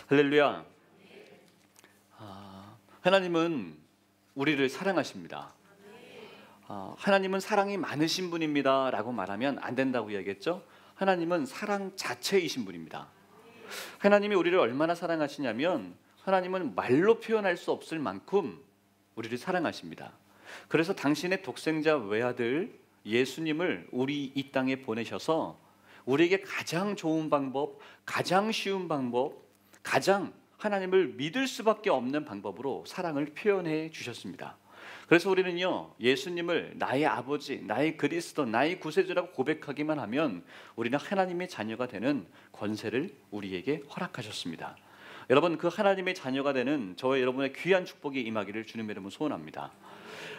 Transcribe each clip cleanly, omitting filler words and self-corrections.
할렐루야. 하나님은 우리를 사랑하십니다. 하나님은 사랑이 많으신 분입니다 라고 말하면 안 된다고 이야기했죠. 하나님은 사랑 자체이신 분입니다. 하나님이 우리를 얼마나 사랑하시냐면 하나님은 말로 표현할 수 없을 만큼 우리를 사랑하십니다. 그래서 당신의 독생자 외아들 예수님을 우리 이 땅에 보내셔서 우리에게 가장 좋은 방법, 가장 쉬운 방법, 가장 하나님을 믿을 수밖에 없는 방법으로 사랑을 표현해 주셨습니다. 그래서 우리는요, 예수님을 나의 아버지, 나의 그리스도, 나의 구세주라고 고백하기만 하면 우리는 하나님의 자녀가 되는 권세를 우리에게 허락하셨습니다. 여러분, 그 하나님의 자녀가 되는 저와 여러분의 귀한 축복이 임하기를 주님의 이름으로 소원합니다.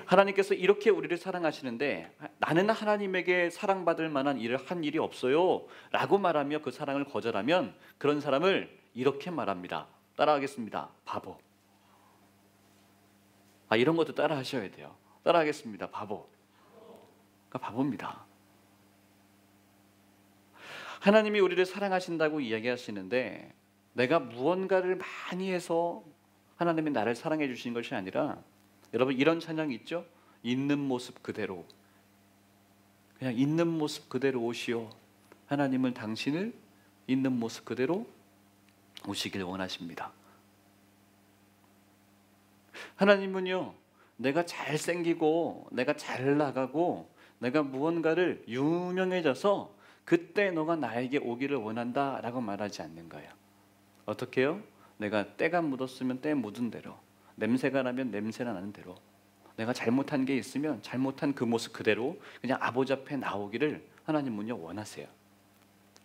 하나님께서 이렇게 우리를 사랑하시는데 나는 하나님에게 사랑받을 만한 일을 한 일이 없어요 라고 말하며 그 사랑을 거절하면 그런 사람을 이렇게 말합니다. 따라하겠습니다. 바보. 이런 것도 따라 하셔야 돼요. 따라하겠습니다. 바보. 그러니까 바보입니다. 하나님이 우리를 사랑하신다고 이야기하시는데 내가 무언가를 많이 해서 하나님이 나를 사랑해 주시는 것이 아니라, 여러분 이런 찬양이 있죠? 있는 모습 그대로, 그냥 있는 모습 그대로 오시오. 하나님은 당신을 있는 모습 그대로 오시길 원하십니다. 하나님은요, 내가 잘생기고 내가 잘 나가고 내가 무언가를 유명해져서 그때 너가 나에게 오기를 원한다 라고 말하지 않는 거예요. 어떻게 해요? 내가 때가 묻었으면 때 묻은 대로, 냄새가 나면 냄새가 나는 대로, 내가 잘못한 게 있으면 잘못한 그 모습 그대로 그냥 아버지 앞에 나오기를 하나님은요 원하세요.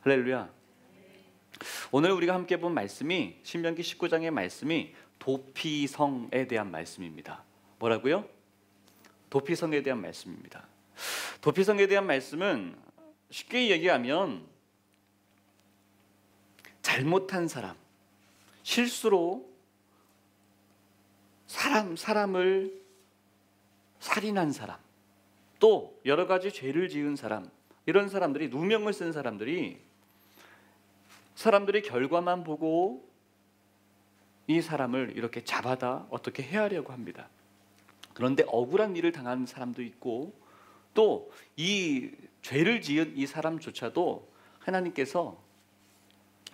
할렐루야. 오늘 우리가 함께 본 말씀이 신명기 19장의 말씀이 도피성에 대한 말씀입니다. 뭐라고요? 도피성에 대한 말씀입니다. 도피성에 대한 말씀은 쉽게 얘기하면 잘못한 사람, 실수로 사람을 살인한 사람, 또 여러 가지 죄를 지은 사람, 이런 사람들이, 누명을 쓴 사람들이 결과만 보고 이 사람을 이렇게 잡아다 어떻게 해하려고 합니다. 그런데 억울한 일을 당한 사람도 있고, 또 이 죄를 지은 이 사람조차도 하나님께서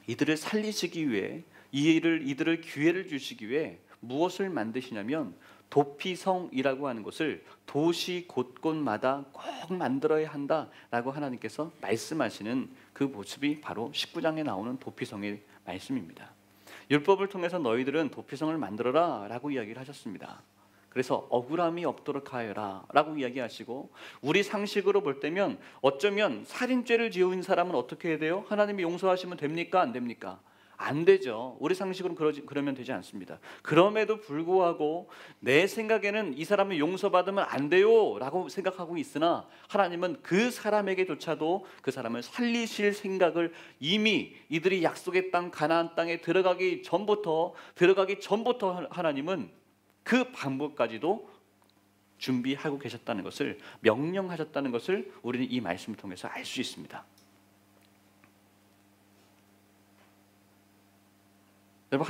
이들을 살리시기 위해, 이들을 기회를 주시기 위해 무엇을 만드시냐면 도피성이라고 하는 것을 도시 곳곳마다 꼭 만들어야 한다라고 하나님께서 말씀하시는 그 모습이 바로 19장에 나오는 도피성의 말씀입니다. 율법을 통해서 너희들은 도피성을 만들어라 라고 이야기를 하셨습니다. 그래서 억울함이 없도록 하여라 라고 이야기하시고, 우리 상식으로 볼 때면 어쩌면 살인죄를 지은 사람은 어떻게 해야 돼요? 하나님이 용서하시면 됩니까? 안 됩니까? 안 되죠. 우리 상식으로는 그러면 되지 않습니다. 그럼에도 불구하고 내 생각에는 이 사람이 용서받으면 안 돼요 라고 생각하고 있으나 하나님은 그 사람에게조차도 그 사람을 살리실 생각을 이미 이들이 약속의 땅 가나안 땅에 들어가기 전부터 하나님은 그 방법까지도 준비하고 계셨다는 것을, 명령하셨다는 것을 우리는 이 말씀을 통해서 알 수 있습니다. 여러분,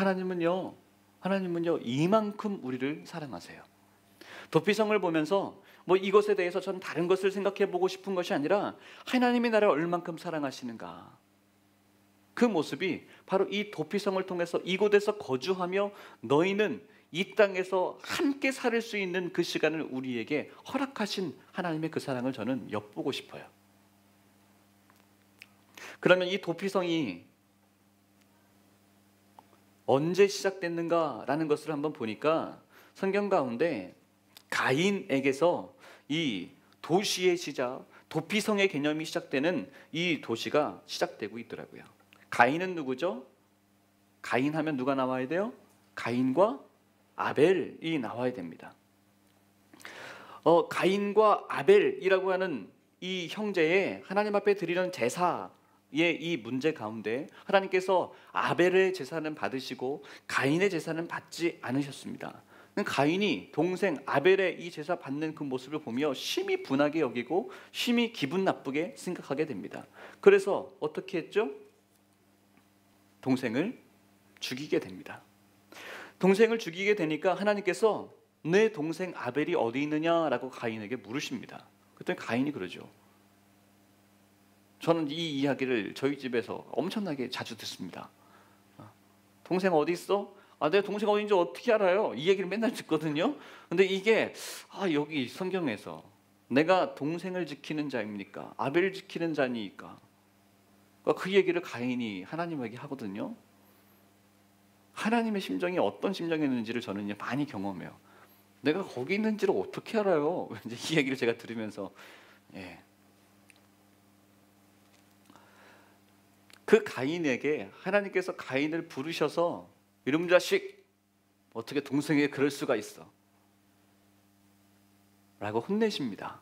하나님은요 이만큼 우리를 사랑하세요. 도피성을 보면서 이것에 대해서 저는 다른 것을 생각해 보고 싶은 것이 아니라 하나님이 나를 얼만큼 사랑하시는가, 그 모습이 바로 이 도피성을 통해서 이곳에서 거주하며 너희는 이 땅에서 함께 살 수 있는 그 시간을 우리에게 허락하신 하나님의 그 사랑을 저는 엿보고 싶어요. 그러면 이 도피성이 언제 시작됐는가라는 것을 한번 보니까 성경 가운데 가인에게서 이 도시의 시작, 도피성의 개념이 시작되는 이 도시가 시작되고 있더라고요. 가인은 누구죠? 가인 하면 누가 나와야 돼요? 가인과 아벨이 나와야 됩니다. 가인과 아벨이라고 하는 이 형제의 하나님 앞에 드리는 제사의 이 문제 가운데 하나님께서 아벨의 제사는 받으시고 가인의 제사는 받지 않으셨습니다. 가인이 동생 아벨의 이 제사 받는 그 모습을 보며 심히 분하게 여기고 심히 기분 나쁘게 생각하게 됩니다. 그래서 어떻게 했죠? 동생을 죽이게 됩니다. 동생을 죽이게 되니까 하나님께서 내 동생 아벨이 어디 있느냐라고 가인에게 물으십니다. 그랬더니 가인이 그러죠. 저는 이 이야기를 저희 집에서 엄청나게 자주 듣습니다. 동생 어디 있어? 내 동생 어딘지 어떻게 알아요? 이 얘기를 맨날 듣거든요. 근데 이게 여기 성경에서 내가 동생을 지키는 자입니까? 아벨을 지키는 자니까? 그 얘기를 가인이 하나님에게 하거든요. 하나님의 심정이 어떤 심정이었는지를 저는 많이 경험해요. 내가 거기 있는지를 어떻게 알아요? 이제 이 얘기를 제가 들으면서 그 가인에게 하나님께서 가인을 부르셔서 이놈 자식 어떻게 동생에게 그럴 수가 있어? 라고 혼내십니다.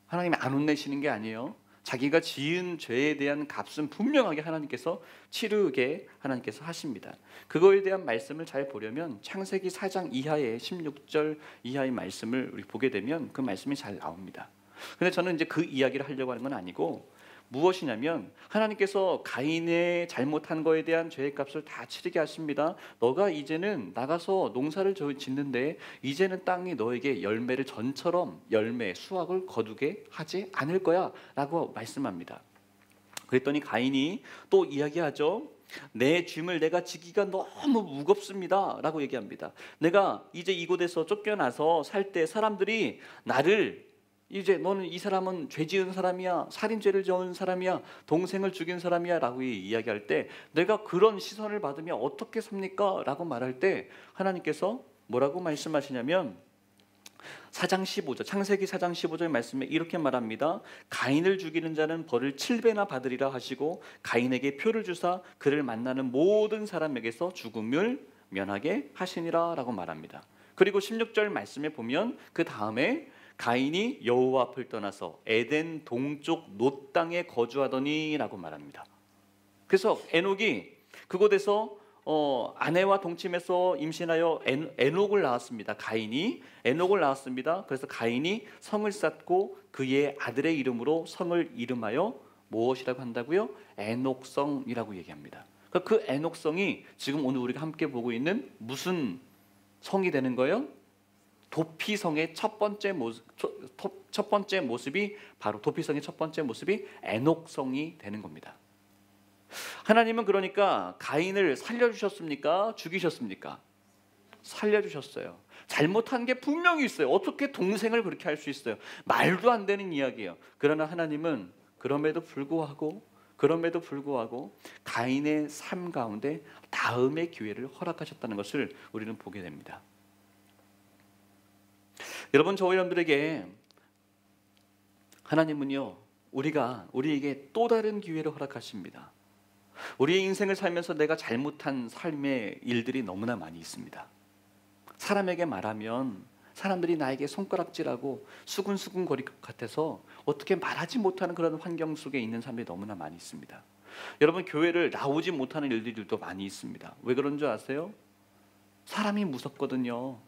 하나님이 안 혼내시는 게 아니에요. 자기가 지은 죄에 대한 값은 분명하게 하나님께서 치르게 하나님께서 하십니다. 그거에 대한 말씀을 잘 보려면 창세기 4장 이하의 16절 이하의 말씀을 우리 보게 되면 그 말씀이 잘 나옵니다. 근데 저는 이제 그 이야기를 하려고 하는 건 아니고 무엇이냐면 하나님께서 가인의 잘못한 거에 대한 죄의 값을 다 치르게 하십니다. 너가 이제는 나가서 농사를 짓는데 이제는 땅이 너에게 열매를 전처럼 열매 수확을 거두게 하지 않을 거야 라고 말씀합니다. 그랬더니 가인이 또 이야기하죠. 내 짐을 내가 지기가 너무 무겁습니다 라고 얘기합니다. 내가 이제 이곳에서 쫓겨나서 살 때 사람들이 나를 이제 너는 이 사람은 죄 지은 사람이야, 살인죄를 저은 사람이야, 동생을 죽인 사람이야 라고 이야기할 때 내가 그런 시선을 받으면 어떻게 삽니까? 라고 말할 때 하나님께서 뭐라고 말씀하시냐면 4장 15절 창세기 4장 15절 말씀에 이렇게 말합니다. 가인을 죽이는 자는 벌을 7배나 받으리라 하시고 가인에게 표를 주사 그를 만나는 모든 사람에게서 죽음을 면하게 하시니라 라고 말합니다. 그리고 16절 말씀에 보면 그 다음에 가인이 여호와 앞을 떠나서 에덴 동쪽 놋 땅에 거주하더니 라고 말합니다. 그래서 에녹이 그곳에서 아내와 동침해서 임신하여 에녹을 낳았습니다. 가인이 에녹을 낳았습니다. 그래서 가인이 성을 쌓고 그의 아들의 이름으로 성을 이름하여 무엇이라고 한다고요? 에녹성이라고 얘기합니다. 그 에녹성이 지금 오늘 우리가 함께 보고 있는 무슨 성이 되는 거예요? 도피성의 첫 번째 모습이 바로 도피성의 첫 번째 모습이 에녹성이 되는 겁니다. 하나님은 그러니까 가인을 살려주셨습니까? 죽이셨습니까? 살려주셨어요. 잘못한 게 분명히 있어요. 어떻게 동생을 그렇게 할 수 있어요? 말도 안 되는 이야기예요. 그러나 하나님은 그럼에도 불구하고 가인의 삶 가운데 다음의 기회를 허락하셨다는 것을 우리는 보게 됩니다. 여러분, 저와 여러분들에게 하나님은요 우리에게 또 다른 기회를 허락하십니다. 우리의 인생을 살면서 내가 잘못한 삶의 일들이 너무나 많이 있습니다. 사람에게 말하면 사람들이 나에게 손가락질하고 수근수근거릴 것 같아서 어떻게 말하지 못하는 그런 환경 속에 있는 사람들이 너무나 많이 있습니다. 여러분, 교회를 나오지 못하는 일들도 많이 있습니다. 왜 그런 줄 아세요? 사람이 무섭거든요.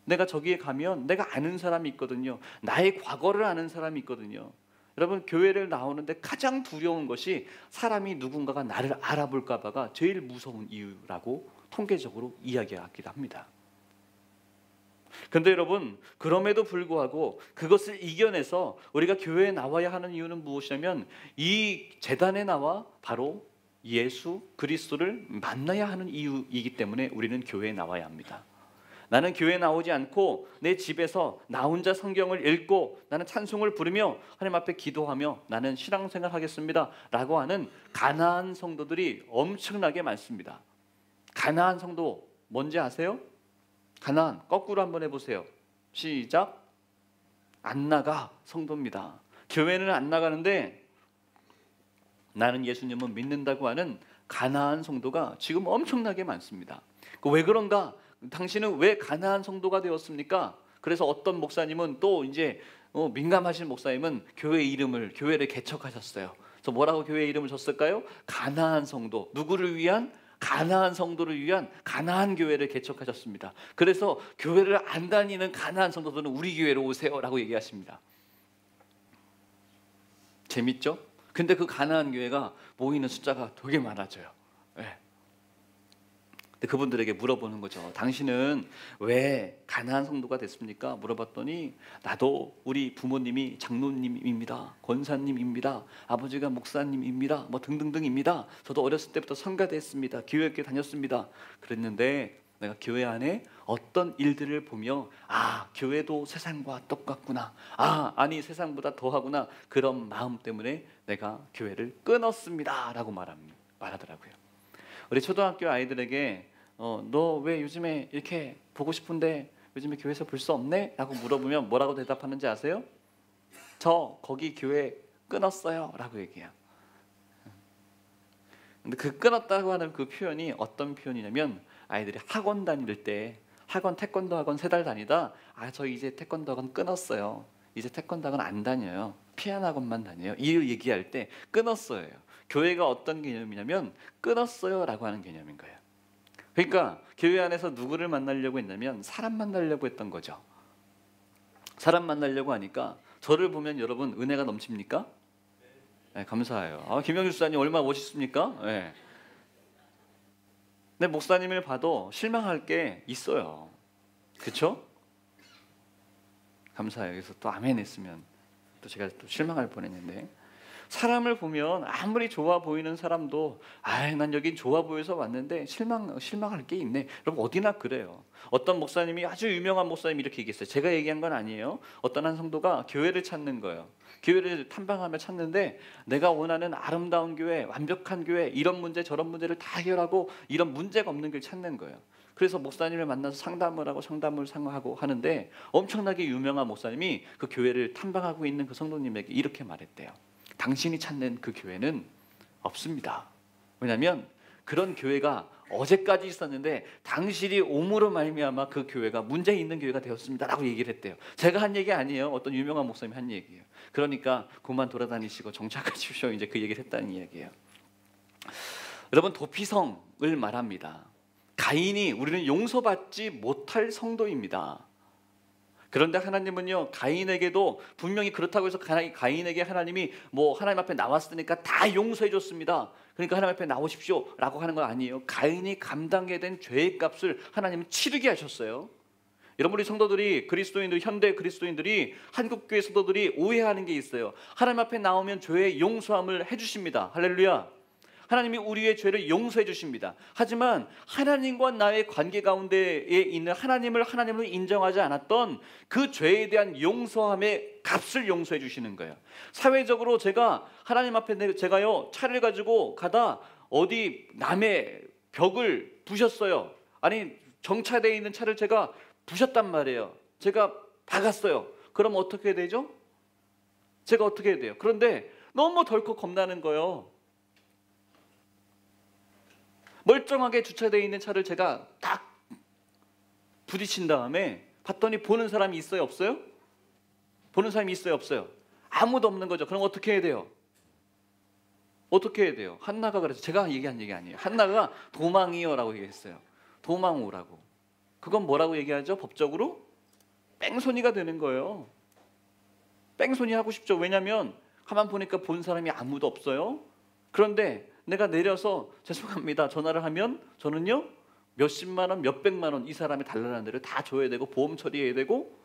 내가 저기에 가면 내가 아는 사람이 있거든요. 나의 과거를 아는 사람이 있거든요. 여러분, 교회를 나오는데 가장 두려운 것이 사람이 누군가가 나를 알아볼까 봐가 제일 무서운 이유라고 통계적으로 이야기하기도 합니다. 그런데 여러분, 그럼에도 불구하고 그것을 이겨내서 우리가 교회에 나와야 하는 이유는 무엇이냐면 이 제단에 나와 바로 예수 그리스도를 만나야 하는 이유이기 때문에 우리는 교회에 나와야 합니다. 나는 교회에 나오지 않고 내 집에서 나 혼자 성경을 읽고 나는 찬송을 부르며 하나님 앞에 기도하며 나는 신앙생활 하겠습니다 라고 하는 가나안 성도들이 엄청나게 많습니다. 가나안 성도 뭔지 아세요? 가나안 거꾸로 한번 해보세요. 시작. 안 나가 성도입니다. 교회는 안 나가는데 나는 예수님을 믿는다고 하는 가나안 성도가 지금 엄청나게 많습니다. 왜 그런가? 당신은 왜 가나안 성도가 되었습니까? 그래서 어떤 목사님은 또 이제 민감하신 목사님은 교회를 개척하셨어요. 그래서 뭐라고 교회 이름을 줬을까요? 가나안 성도. 누구를 위한? 가나안 성도를 위한 가나안 교회를 개척하셨습니다. 그래서 교회를 안 다니는 가나안 성도들은 우리 교회로 오세요라고 얘기하십니다. 재밌죠? 근데 그 가나안 교회가 모이는 숫자가 되게 많아져요. 네. 근데 그분들에게 물어보는 거죠. 당신은 왜 가난한 성도가 됐습니까? 물어봤더니 나도 우리 부모님이 장로님입니다. 권사님입니다. 아버지가 목사님입니다. 뭐 등등등입니다. 저도 어렸을 때부터 성가대 했습니다. 교회학교 다녔습니다. 그랬는데 내가 교회 안에 어떤 일들을 보며 교회도 세상과 똑같구나. 아니 세상보다 더하구나. 그런 마음 때문에 내가 교회를 끊었습니다. 라고 말하더라고요. 우리 초등학교 아이들에게 너 왜 요즘에 이렇게 보고 싶은데 요즘에 교회에서 볼 수 없네? 라고 물어보면 뭐라고 대답하는지 아세요? 저 거기 교회 끊었어요. 라고 얘기해요. 근데 그 끊었다고 하는 그 표현이 어떤 표현이냐면 아이들이 학원 다닐 때 태권도 학원 3달 다니다 저 이제 태권도 학원 끊었어요. 이제 태권도 학원 안 다녀요. 피아노 학원만 다녀요. 이 얘기할 때 끊었어요. 교회가 어떤 개념이냐면 끊었어요 라고 하는 개념인 거예요. 그러니까 교회 안에서 누구를 만나려고 했냐면 사람 만나려고 했던 거죠. 사람 만나려고 하니까 저를 보면 여러분 은혜가 넘칩니까? 네, 감사해요. 김영주 수사님 얼마나 멋있습니까? 네. 근데 목사님을 봐도 실망할 게 있어요. 그렇죠? 감사해요. 그래서 또 아멘 했으면 또 제가 또 실망할 뻔했는데 사람을 보면 아무리 좋아 보이는 사람도 난 여긴 좋아 보여서 왔는데 실망할 게 있네. 여러분 어디나 그래요. 어떤 목사님이 아주 유명한 목사님이 이렇게 얘기했어요. 제가 얘기한 건 아니에요. 어떤 한 성도가 교회를 찾는 거예요. 교회를 탐방하며 찾는데 내가 원하는 아름다운 교회, 완벽한 교회, 이런 문제 저런 문제를 다 해결하고 이런 문제가 없는 걸 찾는 거예요. 그래서 목사님을 만나서 상담을 하고 하는데 엄청나게 유명한 목사님이 그 교회를 탐방하고 있는 그 성도님에게 이렇게 말했대요. 당신이 찾는 그 교회는 없습니다. 왜냐하면 그런 교회가 어제까지 있었는데 당신이 옴으로 말미암아 그 교회가 문제 있는 교회가 되었습니다 라고 얘기를 했대요. 제가 한 얘기 아니에요. 어떤 유명한 목사님이 한 얘기예요. 그러니까 그만 돌아다니시고 정착하십시오. 이제 그 얘기를 했다는 이야기예요. 여러분 도피성을 말합니다. 가인이 우리는 용서받지 못할 성도입니다. 그런데 하나님은요 가인에게도 분명히 그렇다고 해서 가인에게 하나님이 하나님 앞에 나왔으니까 다 용서해 줬습니다. 그러니까 하나님 앞에 나오십시오 라고 하는 건 아니에요. 가인이 감당해야 된 죄의 값을 하나님은 치르게 하셨어요. 여러분 우리 성도들이 현대 그리스도인들이 한국교회 성도들이 오해하는 게 있어요. 하나님 앞에 나오면 죄의 용서함을 해주십니다. 할렐루야. 하나님이 우리의 죄를 용서해 주십니다. 하지만 하나님과 나의 관계 가운데에 있는 하나님을 하나님으로 인정하지 않았던 그 죄에 대한 용서함의 값을 용서해 주시는 거예요. 사회적으로 제가 하나님 앞에 제가요 차를 가지고 가다 어디 남의 벽을 부셨어요. 아니 정차되어 있는 차를 제가 부셨단 말이에요. 제가 박았어요. 그럼 어떻게 되죠? 제가 어떻게 해야 돼요? 그런데 너무 덜컥 겁나는 거예요. 멀쩡하게 주차되어 있는 차를 제가 딱 부딪힌 다음에 봤더니 보는 사람이 있어요? 없어요? 보는 사람이 있어요? 없어요? 아무도 없는 거죠. 그럼 어떻게 해야 돼요? 어떻게 해야 돼요? 한나가 그래서 제가 얘기한 얘기 아니에요. 한나가 도망이요 라고 얘기했어요. 도망 오라고. 그건 뭐라고 얘기하죠? 법적으로? 뺑소니가 되는 거예요. 뺑소니 하고 싶죠. 왜냐하면 가만 보니까 본 사람이 아무도 없어요. 그런데 내가 내려서 죄송합니다 전화를 하면 저는요 몇십만 원, 몇백만 원 이 사람이 달라는 데를 다 줘야 되고 보험 처리해야 되고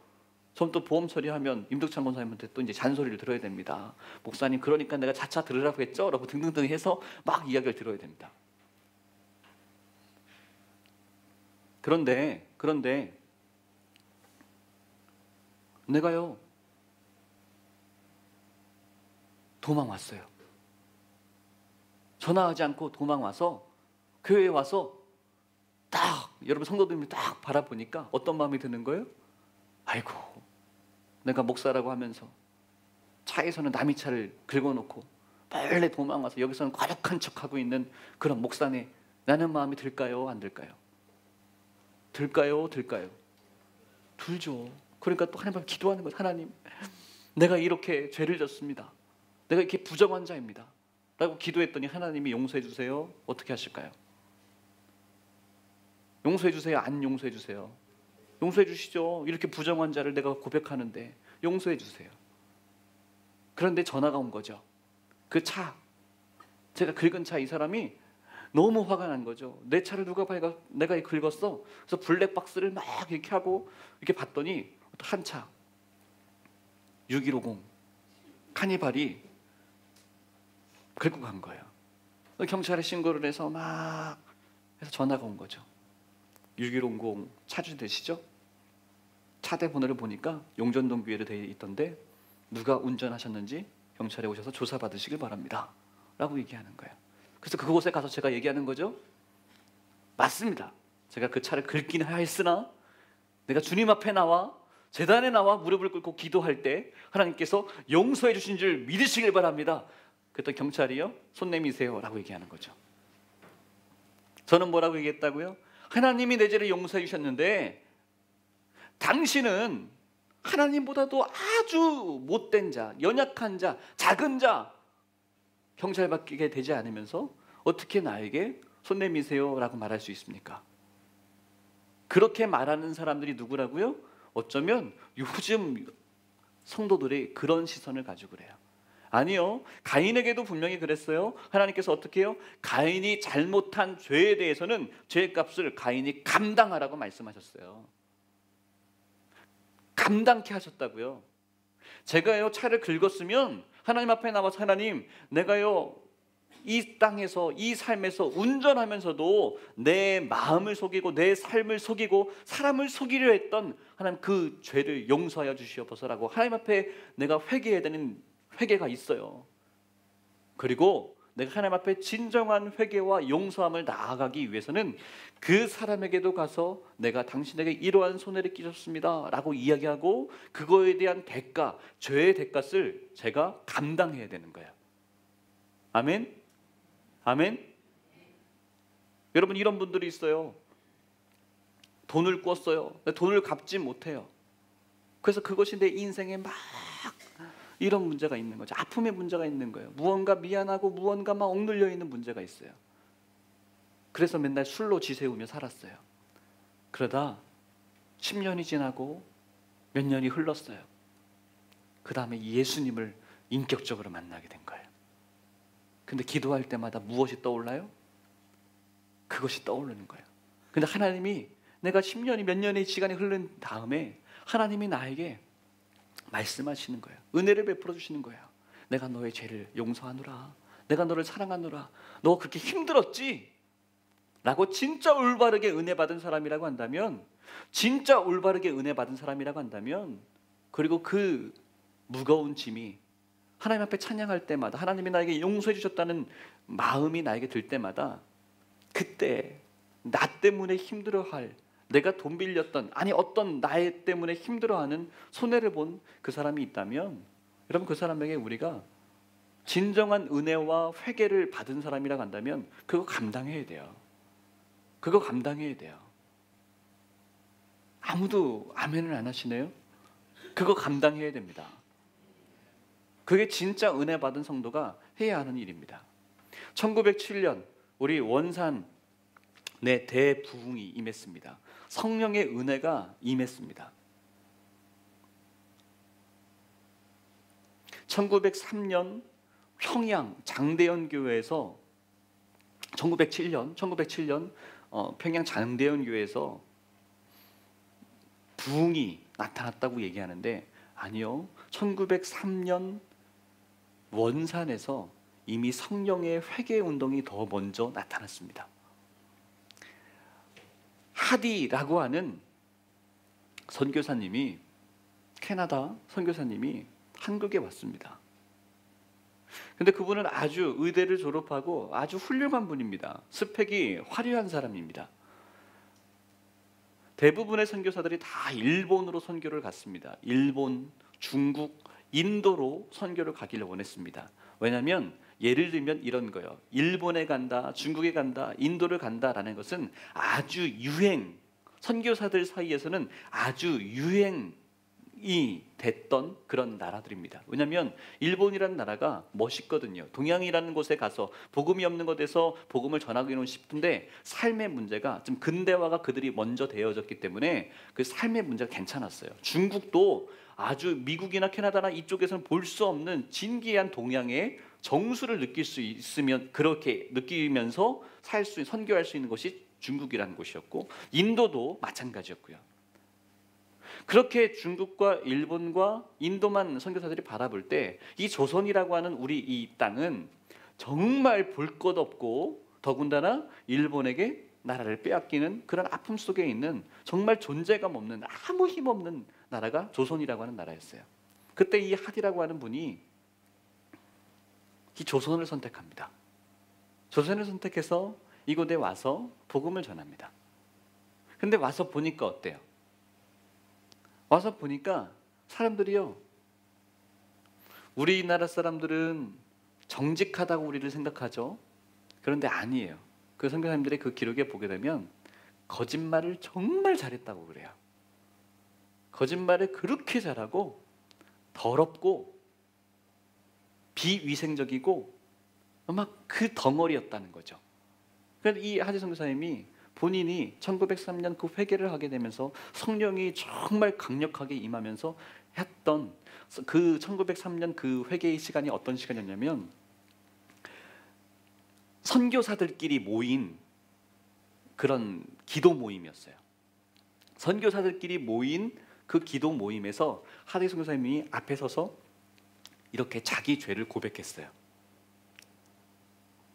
전 또 보험 처리하면 임덕찬 권사님한테 또 이제 잔소리를 들어야 됩니다. 목사님 그러니까 내가 자차 들으라고 했죠? 라고 등등등 해서 막 이야기를 들어야 됩니다. 그런데 내가요 도망왔어요. 전화하지 않고 도망와서 교회에 와서 딱 여러분 성도들이 딱 바라보니까 어떤 마음이 드는 거예요? 아이고 내가 목사라고 하면서 차에서는 남의 차를 긁어놓고 빨리 도망와서 여기서는 과묵한 척하고 있는 그런 목사네 나는 마음이 들까요? 안 들까요? 들까요? 들죠. 그러니까 또 하나님 앞에 기도하는 거예요. 하나님 내가 이렇게 죄를 졌습니다. 내가 이렇게 부정한 자입니다 라고 기도했더니 하나님이 용서해 주세요. 어떻게 하실까요? 용서해 주세요? 안 용서해 주세요? 용서해 주시죠. 이렇게 부정한 자를 내가 고백하는데 용서해 주세요. 그런데 전화가 온 거죠. 그 차, 제가 긁은 차 이 사람이 너무 화가 난 거죠. 내 차를 내가 긁었어. 그래서 블랙박스를 막 이렇게 하고 이렇게 봤더니 한 차 6150 카니발이 긁고 간 거예요. 경찰에 신고를 해서 막 해서 전화가 온 거죠. 6150 차주 되시죠? 차대 번호를 보니까 용전동 교회로 되어 있던데 누가 운전하셨는지 경찰에 오셔서 조사받으시길 바랍니다 라고 얘기하는 거예요. 그래서 그곳에 가서 제가 얘기하는 거죠. 맞습니다. 제가 그 차를 긁긴 하였으나 내가 주님 앞에 나와 제단에 나와 무릎을 꿇고 기도할 때 하나님께서 용서해 주신 줄 믿으시길 바랍니다. 그랬더니 경찰이요, 손 내미세요 라고 얘기하는 거죠. 저는 뭐라고 얘기했다고요? 하나님이 내 죄를 용서해 주셨는데 당신은 하나님보다도 아주 못된 자, 연약한 자, 작은 자 경찰 받게 되지 않으면서 어떻게 나에게 손 내미세요 라고 말할 수 있습니까? 그렇게 말하는 사람들이 누구라고요? 어쩌면 요즘 성도들이 그런 시선을 가지고 그래요. 아니요, 가인에게도 분명히 그랬어요. 하나님께서 어떻게 해요? 가인이 잘못한 죄에 대해서는 죄값을 가인이 감당하라고 말씀하셨어요. 감당케 하셨다고요. 제가요 차를 긁었으면 하나님 앞에 나와서 하나님, 내가요 이 땅에서 이 삶에서 운전하면서도 내 마음을 속이고 내 삶을 속이고 사람을 속이려 했던 하나님 그 죄를 용서하여 주시옵소서라고 하나님 앞에 내가 회개해야 되는 회개가 있어요. 그리고 내가 하나님 앞에 진정한 회개와 용서함을 나아가기 위해서는 그 사람에게도 가서 내가 당신에게 이러한 손해를 끼쳤습니다 라고 이야기하고 그거에 대한 대가, 죄의 대가를 제가 감당해야 되는 거예요. 아멘? 아멘? 여러분, 이런 분들이 있어요. 돈을 꿨어요. 돈을 갚지 못해요. 그래서 그것이 내 인생에 막 이런 문제가 있는 거죠. 아픔의 문제가 있는 거예요. 무언가 미안하고 무언가 막 억눌려 있는 문제가 있어요. 그래서 맨날 술로 지새우며 살았어요. 그러다 10년이 지나고 몇 년이 흘렀어요. 그 다음에 예수님을 인격적으로 만나게 된 거예요. 근데 기도할 때마다 무엇이 떠올라요? 그것이 떠오르는 거예요. 근데 하나님이 내가 10년이 몇 년의 시간이 흐른 다음에 하나님이 나에게 말씀하시는 거예요. 은혜를 베풀어 주시는 거예요. 내가 너의 죄를 용서하노라. 내가 너를 사랑하노라. 너 그렇게 힘들었지? 라고 진짜 올바르게 은혜 받은 사람이라고 한다면, 진짜 올바르게 은혜 받은 사람이라고 한다면, 그리고 그 무거운 짐이 하나님 앞에 찬양할 때마다 하나님이 나에게 용서해 주셨다는 마음이 나에게 들 때마다 그때 나 때문에 힘들어할, 내가 돈 빌렸던, 아니 어떤 나의 때문에 힘들어하는 손해를 본 그 사람이 있다면, 여러분 그 사람에게 우리가 진정한 은혜와 회개를 받은 사람이라고 한다면 그거 감당해야 돼요. 그거 감당해야 돼요. 아무도 아멘을 안 하시네요. 그거 감당해야 됩니다. 그게 진짜 은혜 받은 성도가 해야 하는 일입니다. 1907년 우리 원산에 대부흥이 임했습니다. 성령의 은혜가 임했습니다. 1903년 평양 장대현 교회에서 1907년 평양 장대현 교회에서 부흥이 나타났다고 얘기하는데 아니요. 1903년 원산에서 이미 성령의 회개 운동이 더 먼저 나타났습니다. 하디라고 하는 선교사님이, 캐나다 선교사님이 한국에 왔습니다. 근데 그분은 아주 의대를 졸업하고 아주 훌륭한 분입니다. 스펙이 화려한 사람입니다. 대부분의 선교사들이 다 일본으로 선교를 갔습니다. 일본, 중국, 인도로 선교를 가기를 원했습니다. 왜냐하면 예를 들면 이런 거예요. 일본에 간다, 중국에 간다, 인도를 간다라는 것은 아주 선교사들 사이에서는 아주 됐던 그런 나라들입니다. 왜냐하면 일본이라는 나라가 멋있거든요. 동양이라는 곳에 가서 복음이 없는 곳에서 복음을 전하기는 싶은데 삶의 문제가 좀 근대화가 그들이 먼저 되어졌기 때문에 그 삶의 문제가 괜찮았어요. 중국도 아주 미국이나 캐나다나 이쪽에서는 볼 수 없는 진귀한 동양의 정수를 느낄 수 있으면 그렇게 느끼면서 선교할 수 있는 것이 중국이라는 곳이었고 인도도 마찬가지였고요. 그렇게 중국과 일본과 인도만 선교사들이 바라볼 때 이 조선이라고 하는 우리 이 땅은 정말 볼 것 없고 더군다나 일본에게 나라를 빼앗기는 그런 아픔 속에 있는 정말 존재감 없는 아무 힘 없는 나라가 조선이라고 하는 나라였어요. 그때 이 하디라고 하는 분이 이 조선을 선택합니다. 조선을 선택해서 이곳에 와서 복음을 전합니다. 근데 와서 보니까 어때요? 와서 보니까 사람들이요, 우리나라 사람들은 정직하다고 우리를 생각하죠. 그런데 아니에요. 그 선교사님들의 그 기록에 보게 되면 거짓말을 정말 잘했다고 그래요. 거짓말을 그렇게 잘하고 더럽고 비위생적이고 막 그 덩어리였다는 거죠. 그래서 이 하디 선교사님이 본인이 1903년 그 회개를 하게 되면서 성령이 정말 강력하게 임하면서 했던 그 1903년 그 회개의 시간이 어떤 시간이었냐면 선교사들끼리 모인 그런 기도 모임이었어요. 선교사들끼리 모인 그 기도 모임에서 하디 선교사님이 앞에 서서 이렇게 자기 죄를 고백했어요.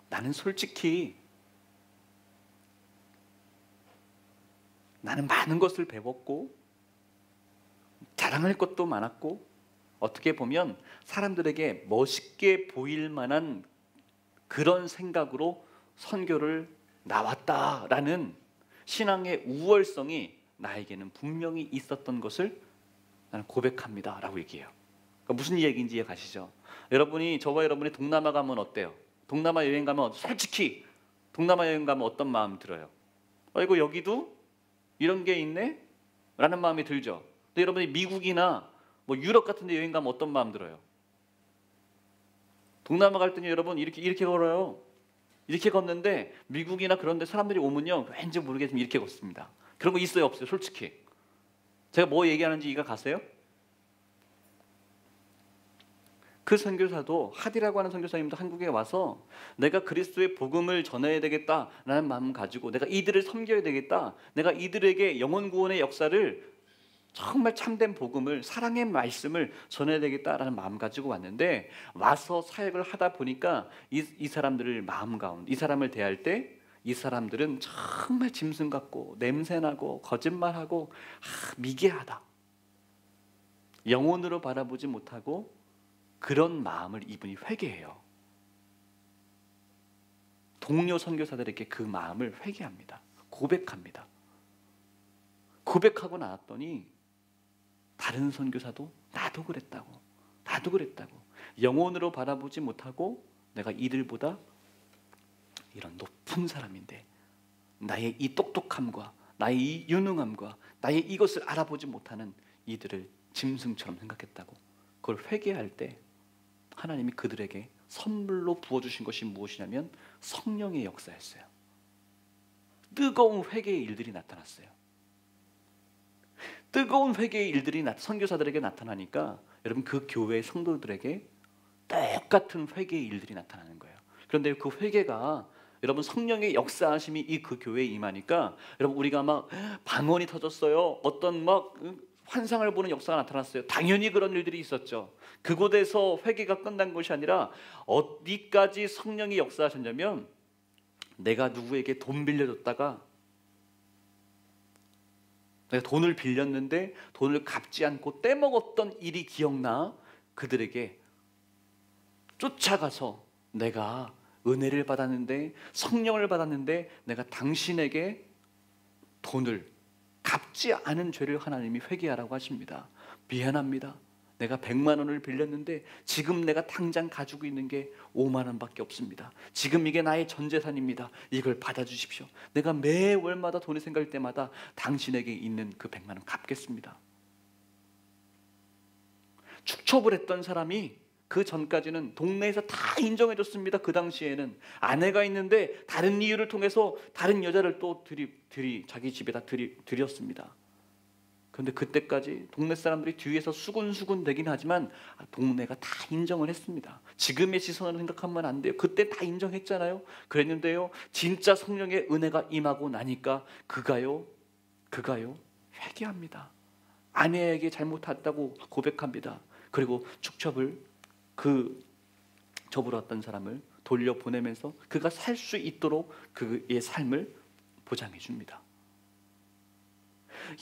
나는 솔직히 나는 많은 것을 배웠고 자랑할 것도 많았고 어떻게 보면 사람들에게 멋있게 보일 만한 그런 생각으로 선교를 나왔다라는 신앙의 우월성이 나에게는 분명히 있었던 것을 나는 고백합니다 라고 얘기해요. 그러니까 무슨 얘기인지 이해 가시죠? 여러분이 저와 여러분이 동남아 가면 어때요? 동남아 여행 가면 솔직히 동남아 여행 가면 어떤 마음 들어요? 이거 여기도 이런 게 있네? 라는 마음이 들죠. 근데 여러분이 미국이나 뭐 유럽 같은 데 여행 가면 어떤 마음 들어요? 동남아 갈 때는 여러분 이렇게 걸어요. 이렇게 걷는데 미국이나 그런 데 사람들이 오면요 왠지 모르겠지만 이렇게 걷습니다. 그런 거 있어요 없어요? 솔직히 제가 뭐 얘기하는지 이해가 가세요? 그 선교사도 하디라고 하는 선교사님도 한국에 와서 내가 그리스도의 복음을 전해야 되겠다라는 마음 가지고 내가 이들을 섬겨야 되겠다, 내가 이들에게 영혼 구원의 역사를 정말 참된 복음을 사랑의 말씀을 전해야 되겠다라는 마음 가지고 왔는데 와서 사역을 하다 보니까 이 사람들을 마음 가운데 이 사람을 대할 때 이 사람들은 정말 짐승 같고 냄새나고 거짓말하고 미개하다, 영혼으로 바라보지 못하고 그런 마음을 이분이 회개해요. 동료 선교사들에게 그 마음을 회개합니다. 고백합니다. 고백하고 나왔더니 다른 선교사도 나도 그랬다고 영혼으로 바라보지 못하고 내가 이들보다 이런 높은 사람인데 나의 이 똑똑함과 나의 이 유능함과 나의 이것을 알아보지 못하는 이들을 짐승처럼 생각했다고 그걸 회개할 때 하나님이 그들에게 선물로 부어주신 것이 무엇이냐면 성령의 역사였어요. 뜨거운 회개의 일들이 나타났어요. 뜨거운 회개의 일들이 선교사들에게 나타나니까 여러분 그 교회의 성도들에게 똑같은 회개의 일들이 나타나는 거예요. 그런데 그 회개가 여러분 성령의 역사하심이 이 그 교회에 임하니까 여러분 우리가 막 방언이 터졌어요. 어떤 막 환상을 보는 역사가 나타났어요. 당연히 그런 일들이 있었죠. 그곳에서 회개가 끝난 것이 아니라 어디까지 성령이 역사하셨냐면 내가 누구에게 돈 빌려줬다가 내가 돈을 빌렸는데 돈을 갚지 않고 떼먹었던 일이 기억나 그들에게 쫓아가서 내가 은혜를 받았는데 성령을 받았는데 내가 당신에게 돈을 갚지 않은 죄를 하나님이 회개하라고 하십니다. 미안합니다. 내가 100만 원을 빌렸는데 지금 내가 당장 가지고 있는 게 5만 원밖에 없습니다. 지금 이게 나의 전 재산입니다. 이걸 받아주십시오. 내가 매월마다 돈이 생길 때마다 당신에게 있는 그 100만 원 갚겠습니다. 축첩을 했던 사람이 그 전까지는 동네에서 다 인정해줬습니다. 그 당시에는 아내가 있는데 다른 이유를 통해서 다른 여자를 또 자기 집에다 들였습니다. 그런데 그때까지 동네 사람들이 뒤에서 수군수군 대긴 하지만 동네가 다 인정을 했습니다. 지금의 시선으로 생각하면 안 돼요. 그때 다 인정했잖아요. 그랬는데요, 진짜 성령의 은혜가 임하고 나니까 그가요 회개합니다. 아내에게 잘못했다고 고백합니다. 그리고 축첩을 그 접으러 왔던 사람을 돌려보내면서 그가 살 수 있도록 그의 삶을 보장해 줍니다.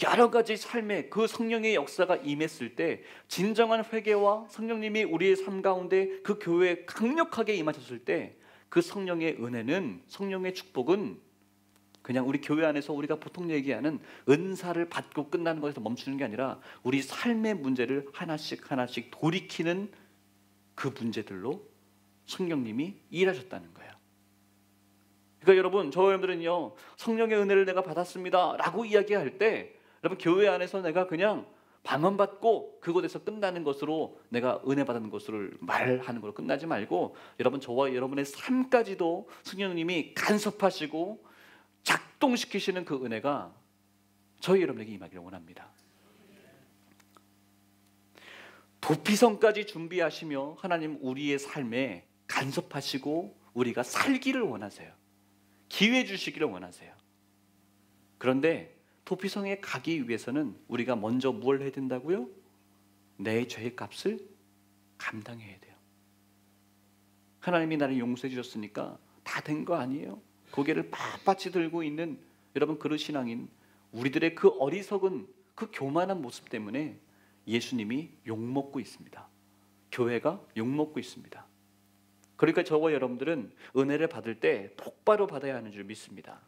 여러 가지 삶에 그 성령의 역사가 임했을 때 진정한 회개와 성령님이 우리의 삶 가운데 그 교회에 강력하게 임하셨을 때 그 성령의 은혜는, 성령의 축복은 그냥 우리 교회 안에서 우리가 보통 얘기하는 은사를 받고 끝나는 것에서 멈추는 게 아니라 우리 삶의 문제를 하나씩 돌이키는 그 문제들로 성령님이 일하셨다는 거예요. 그러니까 여러분, 저 여러분들은요, 성령의 은혜를 내가 받았습니다 라고 이야기할 때 여러분, 교회 안에서 내가 그냥 방언받고 그곳에서 끝나는 것으로, 내가 은혜 받은 것을 말하는 걸로 끝나지 말고, 여러분, 저와 여러분의 삶까지도 성령님이 간섭하시고 작동시키시는 그 은혜가 저희 여러분에게 임하기를 원합니다. 도피성까지 준비하시며 하나님 우리의 삶에 간섭하시고 우리가 살기를 원하세요. 기회 주시기를 원하세요. 그런데 도피성에 가기 위해서는 우리가 먼저 뭘 해야 된다고요? 내 죄의 값을 감당해야 돼요. 하나님이 나를 용서해 주셨으니까 다 된 거 아니에요? 고개를 빳빳이 들고 있는 여러분, 그런 신앙인 우리들의 그 어리석은 그 교만한 모습 때문에 예수님이 욕먹고 있습니다. 교회가 욕먹고 있습니다. 그러니까 저와 여러분들은 은혜를 받을 때 똑바로 받아야 하는 줄 믿습니다.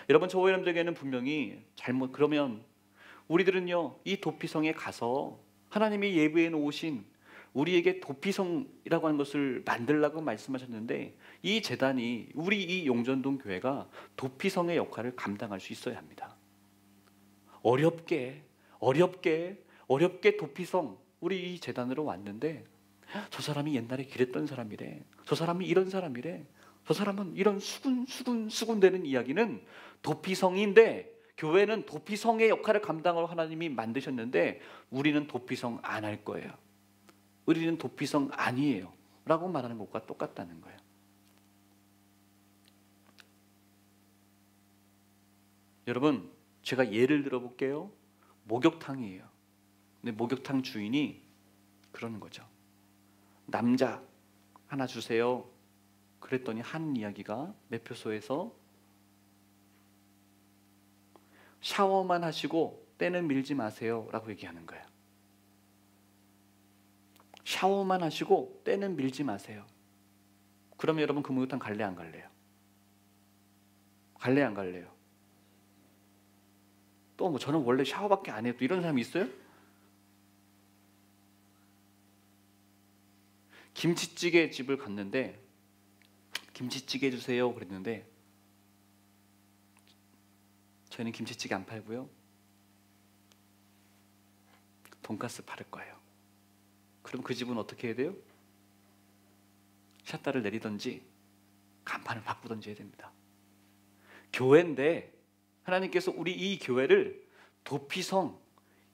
여러분, 저와 여러분들에게는 분명히 그러면 우리들은요, 이 도피성에 가서 하나님이 예비해 놓으신 우리에게 도피성이라고 하는 것을 만들라고 말씀하셨는데, 이 재단이, 우리 이 용전동 교회가 도피성의 역할을 감당할 수 있어야 합니다. 어렵게 도피성, 우리 이 재단으로 왔는데 저 사람이 옛날에 그랬던 사람이래, 저 사람이 이런 사람이래, 저 사람은 이런 수군 되는 이야기는 도피성인데, 교회는 도피성의 역할을 감당하고 하나님이 만드셨는데 우리는 도피성 안 할 거예요. 우리는 도피성 아니에요 라고 말하는 것과 똑같다는 거예요. 여러분, 제가 예를 들어 볼게요. 목욕탕이에요. 근데 목욕탕 주인이 그러는 거죠. 남자 하나 주세요. 그랬더니 한 이야기가 매표소에서 샤워만 하시고 때는 밀지 마세요 라고 얘기하는 거예요. 샤워만 하시고 때는 밀지 마세요. 그러면 여러분, 그 목욕탕 갈래 안 갈래요? 갈래 안 갈래요? 또 뭐 저는 원래 샤워밖에 안 해요, 또 이런 사람이 있어요? 김치찌개 집을 갔는데 김치찌개 주세요 그랬는데 저희는 김치찌개 안 팔고요, 돈가스 팔을 거예요. 그럼 그 집은 어떻게 해야 돼요? 샷다를 내리든지 간판을 바꾸든지 해야 됩니다. 교회인데 하나님께서 우리 이 교회를 도피성,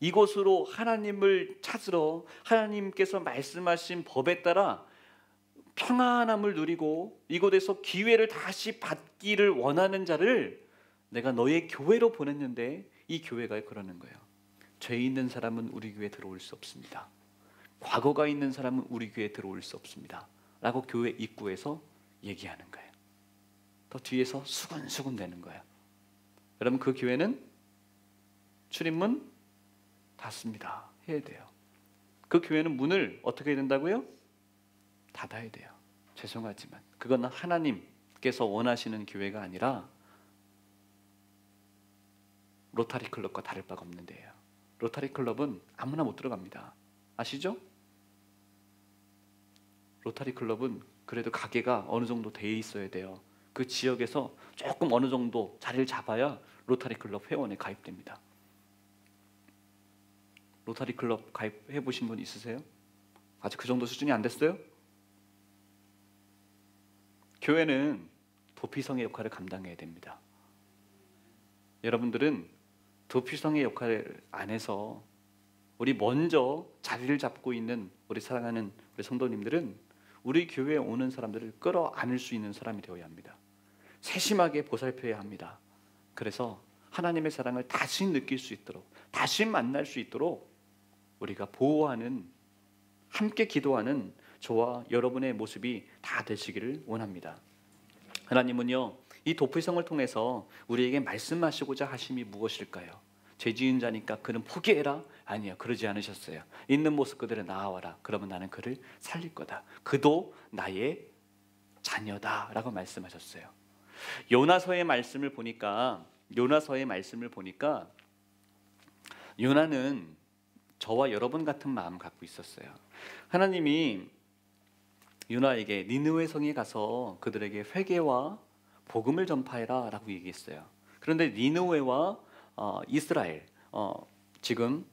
이곳으로 하나님을 찾으러, 하나님께서 말씀하신 법에 따라 평안함을 누리고 이곳에서 기회를 다시 받기를 원하는 자를 내가 너의 교회로 보냈는데, 이 교회가 그러는 거예요. 죄 있는 사람은 우리 교회에 들어올 수 없습니다. 과거가 있는 사람은 우리 교회에 들어올 수 없습니다 라고 교회 입구에서 얘기하는 거예요. 더 뒤에서 수근수근 되는 거예요. 여러분, 그 교회는 출입문 닫습니다 해야 돼요. 그 교회는 문을 어떻게 해야 된다고요? 닫아야 돼요. 죄송하지만 그건 하나님께서 원하시는 교회가 아니라 로타리 클럽과 다를 바가 없는 데예요. 로타리 클럽은 아무나 못 들어갑니다. 아시죠? 로타리 클럽은 그래도 가게가 어느 정도 돼 있어야 돼요. 그 지역에서 조금 어느 정도 자리를 잡아야 로타리 클럽 회원에 가입됩니다. 로타리 클럽 가입해 보신 분 있으세요? 아직 그 정도 수준이 안 됐어요? 교회는 도피성의 역할을 감당해야 됩니다. 여러분들은 도피성의 역할 안에서 우리 먼저 자리를 잡고 있는 우리 사랑하는 우리 성도님들은 우리 교회에 오는 사람들을 끌어안을 수 있는 사람이 되어야 합니다. 세심하게 보살펴야 합니다. 그래서 하나님의 사랑을 다시 느낄 수 있도록, 다시 만날 수 있도록 우리가 보호하는, 함께 기도하는 저와 여러분의 모습이 다 되시기를 원합니다. 하나님은요, 이 도피성을 통해서 우리에게 말씀하시고자 하심이 무엇일까요? 죄 지은 자니까 그는 포기해라? 아니요, 그러지 않으셨어요. 있는 모습 그대로 나아와라. 그러면 나는 그를 살릴 거다. 그도 나의 자녀다 라고 말씀하셨어요. 요나서의 말씀을 보니까 요나는 저와 여러분 같은 마음 갖고 있었어요. 하나님이 요나에게 니느웨 성에 가서 그들에게 회개와 복음을 전파해라 라고 얘기했어요. 그런데 니느웨와 이스라엘, 지금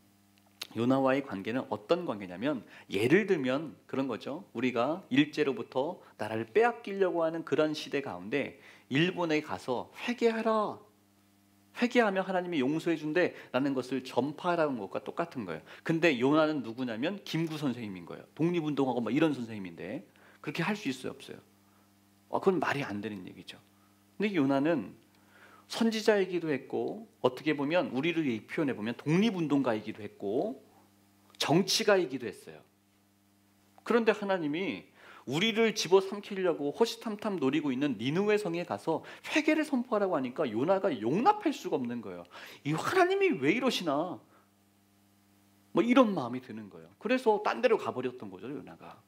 요나와의 관계는 어떤 관계냐면, 예를 들면 그런 거죠. 우리가 일제로부터 나라를 빼앗기려고 하는 그런 시대 가운데 일본에 가서 회개하라, 회개하면 하나님이 용서해 준대 라는 것을 전파하라는 것과 똑같은 거예요. 근데 요나는 누구냐면 김구 선생님인 거예요. 독립운동하고 막 이런 선생님인데 그렇게 할 수 있어요, 없어요? 그건 말이 안 되는 얘기죠. 근데 요나는 선지자이기도 했고, 어떻게 보면 우리를 표현해 보면 독립운동가이기도 했고 정치가이기도 했어요. 그런데 하나님이 우리를 집어삼키려고 호시탐탐 노리고 있는 니느웨 성에 가서 회개를 선포하라고 하니까 요나가 용납할 수가 없는 거예요. 이 하나님이 왜 이러시나, 뭐 이런 마음이 드는 거예요. 그래서 딴 데로 가버렸던 거죠, 요나가.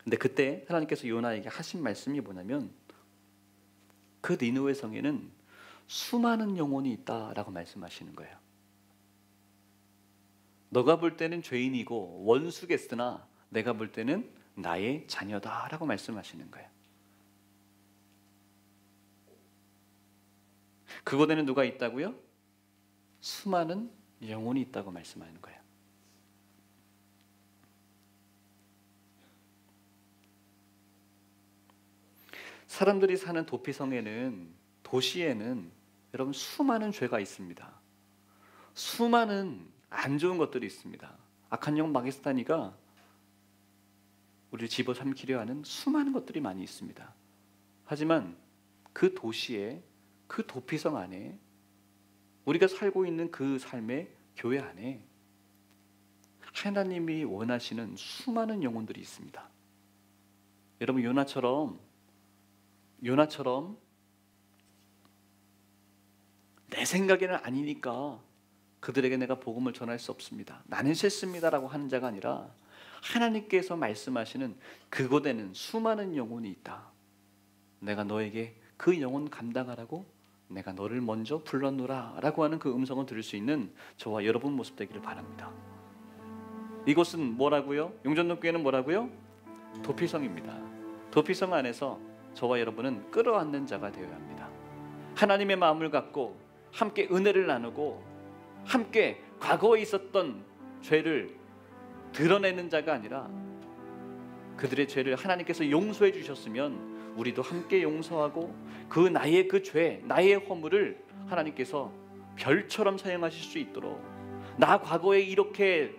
근데 그때 하나님께서 요나에게 하신 말씀이 뭐냐면, 그 니느웨 성에는 수많은 영혼이 있다라고 말씀하시는 거예요. 너가 볼 때는 죄인이고 원수겠으나 내가 볼 때는 나의 자녀다라고 말씀하시는 거예요. 그곳에는 누가 있다고요? 수많은 영혼이 있다고 말씀하는 거예요. 사람들이 사는 도피성에는, 도시에는 여러분 수많은 죄가 있습니다. 수많은 안 좋은 것들이 있습니다. 악한 영 마게스타니가 우리를 집어삼키려 하는 수많은 것들이 많이 있습니다. 하지만 그 도시에, 그 도피성 안에, 우리가 살고 있는 그 삶의 교회 안에 하나님이 원하시는 수많은 영혼들이 있습니다. 여러분, 요나처럼 내 생각에는 아니니까 그들에게 내가 복음을 전할 수 없습니다, 나는 싫습니다라고 하는 자가 아니라, 하나님께서 말씀하시는 그곳에는 수많은 영혼이 있다. 내가 너에게 그 영혼 감당하라고 내가 너를 먼저 불러노라 라고 하는 그 음성을 들을 수 있는 저와 여러분 모습 되기를 바랍니다. 이곳은 뭐라고요? 용전동교회는 뭐라고요? 도피성입니다. 도피성 안에서 저와 여러분은 끌어안는 자가 되어야 합니다. 하나님의 마음을 갖고 함께 은혜를 나누고 함께 과거에 있었던 죄를 드러내는 자가 아니라, 그들의 죄를 하나님께서 용서해 주셨으면 우리도 함께 용서하고 그 나의 그 죄, 나의 허물을 하나님께서 별처럼 사용하실 수 있도록, 나 과거에 이렇게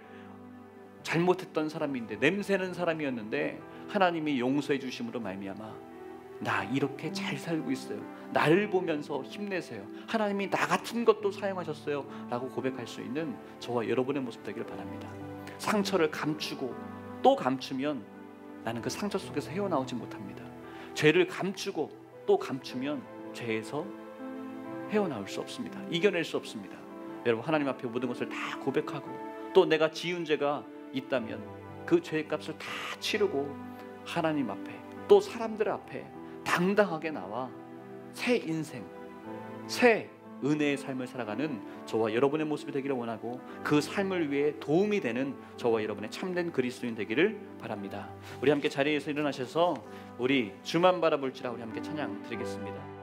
잘못했던 사람인데, 냄새는 사람이었는데 하나님이 용서해 주심으로 말미암아 나 이렇게 잘 살고 있어요, 나를 보면서 힘내세요, 하나님이 나 같은 것도 사용하셨어요 라고 고백할 수 있는 저와 여러분의 모습 되기를 바랍니다. 상처를 감추고 또 감추면 나는 그 상처 속에서 헤어나오지 못합니다. 죄를 감추고 또 감추면 죄에서 헤어나올 수 없습니다. 이겨낼 수 없습니다. 여러분, 하나님 앞에 모든 것을 다 고백하고, 또 내가 지은 죄가 있다면 그 죄의 값을 다 치르고 하나님 앞에, 또 사람들 앞에 당당하게 나와 새 인생, 새 은혜의 삶을 살아가는 저와 여러분의 모습이 되기를 원하고, 그 삶을 위해 도움이 되는 저와 여러분의 참된 그리스도인 되기를 바랍니다. 우리 함께 자리에서 일어나셔서 우리 주만 바라볼지라 우리 함께 찬양 드리겠습니다.